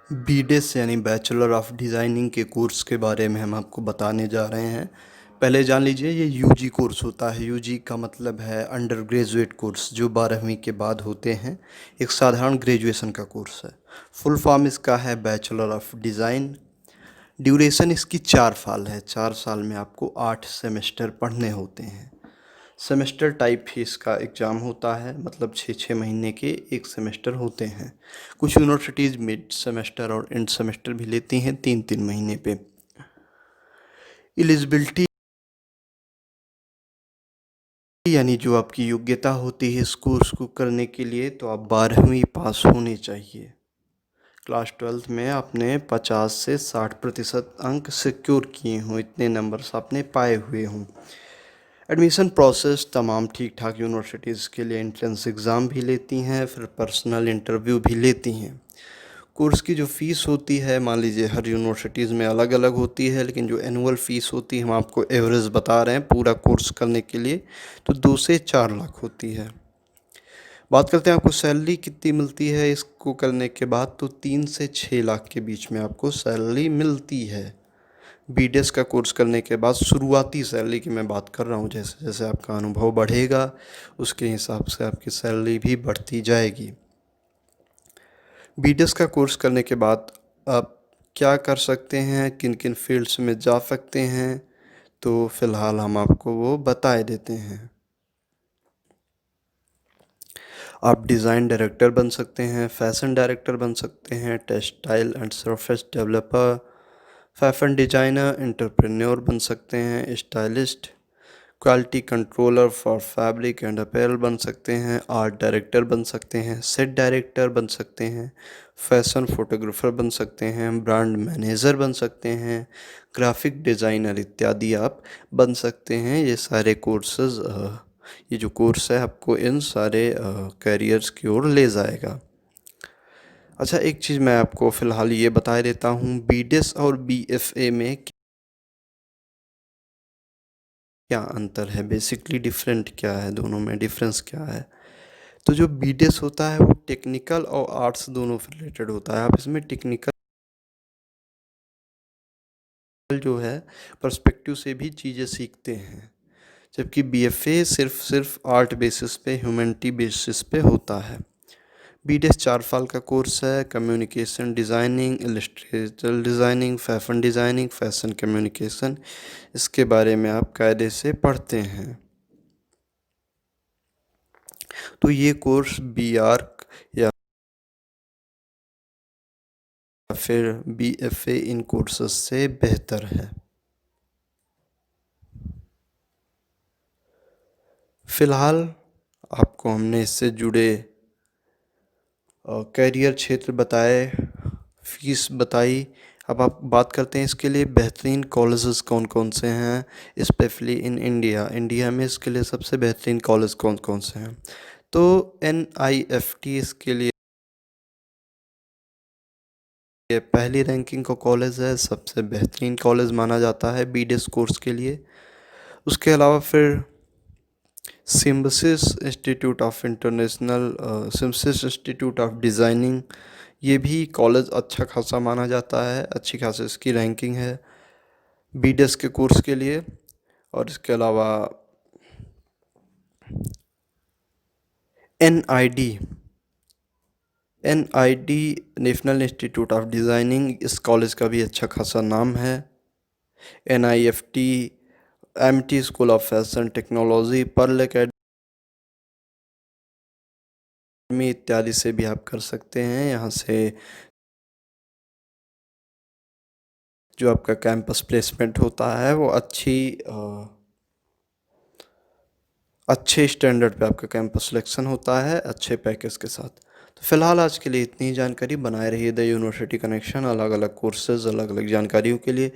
BDes यानी bachelor of designing के course के बारे में हम आपको बताने जा रहे हैं। पहले जान लीजिए ये यूजी कोर्स होता है। यूजी का मतलब है अंडर ग्रेजुएट कोर्स, जो 12वीं के बाद होते हैं। एक साधारण ग्रेजुएशन का कोर्स है। फुल फॉर्म इसका है बैचलर ऑफ डिज़ाइन। ड्यूरेशन इसकी 4 साल है। 4 साल में आपको 8 सेमेस्टर पढ़ने होते हैं। सेमेस्टर टाइप ही इसका एग्ज़ाम होता है, मतलब 6-6 महीने के एक सेमेस्टर होते हैं। कुछ यूनिवर्सिटीज़ मिड सेमेस्टर और एंड सेमेस्टर भी लेती हैं 3-3 महीने पे। एलिजिबिलिटी यानी जो आपकी योग्यता होती है इस कोर्स को करने के लिए, तो आप 12वीं पास होने चाहिए। क्लास 12th में आपने 50 से 60% अंक सिक्योर किए हों, इतने नंबर्स आपने पाए हुए हों। एडमिशन प्रोसेस तमाम ठीक ठाक यूनिवर्सिटीज़ के लिए एंट्रेंस एग्ज़ाम भी लेती हैं, फिर पर्सनल इंटरव्यू भी लेती हैं। कोर्स की जो फ़ीस होती है, मान लीजिए हर यूनिवर्सिटीज़ में अलग अलग होती है, लेकिन जो एनुअल फ़ीस होती है हम आपको एवरेज बता रहे हैं पूरा कोर्स करने के लिए, तो 2 से 4 लाख होती है। बात करते हैं आपको सैलरी कितनी मिलती है इसको करने के बाद, तो 3 से 6 लाख के बीच में आपको सैलरी मिलती है। बीडेस का कोर्स करने के बाद शुरुआती सैलरी की मैं बात कर रहा हूँ, जैसे जैसे आपका अनुभव बढ़ेगा उसके हिसाब से आपकी सैलरी भी बढ़ती जाएगी। बीडेस का कोर्स करने के बाद आप क्या कर सकते हैं, किन किन फील्ड्स में जा सकते हैं, तो फ़िलहाल हम आपको वो बताए देते हैं। आप डिज़ाइन डायरेक्टर बन सकते हैं, फैशन डायरेक्टर बन सकते हैं, textile and surface developer, fashion designer, entrepreneur बन सकते हैं, stylist, quality controller for fabric and apparel बन सकते हैं, आर्ट डायरेक्टर बन सकते हैं, सेट डायरेक्टर बन सकते हैं, फैशन फोटोग्राफर बन सकते हैं, ब्रांड मैनेजर बन सकते हैं, ग्राफिक डिज़ाइनर इत्यादि आप बन सकते हैं। ये सारे कोर्सेज ये जो कोर्स है आपको इन सारे कैरियर्स की ओर ले जाएगा। अच्छा, एक चीज़ मैं आपको फ़िलहाल ये बता देता हूँ, बीडेस और बीएफए में क्या अंतर है, बेसिकली डिफरेंट क्या है, दोनों में डिफरेंस क्या है। तो जो बीडेस होता है वो टेक्निकल और आर्ट्स दोनों से रिलेटेड होता है। आप इसमें टेक्निकल जो है पर्सपेक्टिव से भी चीज़ें सीखते हैं, जबकि बीएफए सिर्फ आर्ट बेसिस पे, ह्यूमैनिटी बेसिस पे होता है। बीडेस 4 साल का कोर्स है। Communication designing, Illustrator designing, fashion designing, fashion communication, इसके बारे में आप कायदे से पढ़ते हैं। तो ये कोर्स बी आर्क या फिर बीएफए इन कोर्सेज से बेहतर है। फ़िलहाल आपको हमने इससे जुड़े कैरियर क्षेत्र बताए, फीस बताई। अब आप बात करते हैं इसके लिए बेहतरीन कॉलेजेस कौन कौन से हैं, स्पेशली इन इंडिया में इसके लिए सबसे बेहतरीन कॉलेज कौन कौन से हैं। तो NIFT इसके लिए पहली रैंकिंग का कॉलेज है, सबसे बेहतरीन कॉलेज माना जाता है बीडेस कोर्स के लिए। उसके अलावा फिर सिम्सिस इंस्टीट्यूट ऑफ डिज़ाइनिंग, ये भी कॉलेज अच्छा खासा माना जाता है, अच्छी खासी इसकी रैंकिंग है बीडेस के कोर्स के लिए। और इसके अलावा NID national institute of designing, इस कॉलेज का भी अच्छा खासा नाम है। NIFT, MT school of fashion technology, Pearl Academy इत्यादि से भी आप कर सकते हैं। यहाँ से जो आपका कैंपस प्लेसमेंट होता है वो अच्छे स्टैंडर्ड पे आपका कैंपस सिलेक्शन होता है, अच्छे पैकेज के साथ। तो फ़िलहाल आज के लिए इतनी ही जानकारी। बनाए रहिए द यूनिवर्सिटी कनेक्शन। अलग अलग कोर्सेज़, अलग अलग जानकारियों के लिए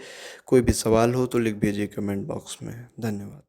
कोई भी सवाल हो तो लिख भेजिए कमेंट बॉक्स में। धन्यवाद।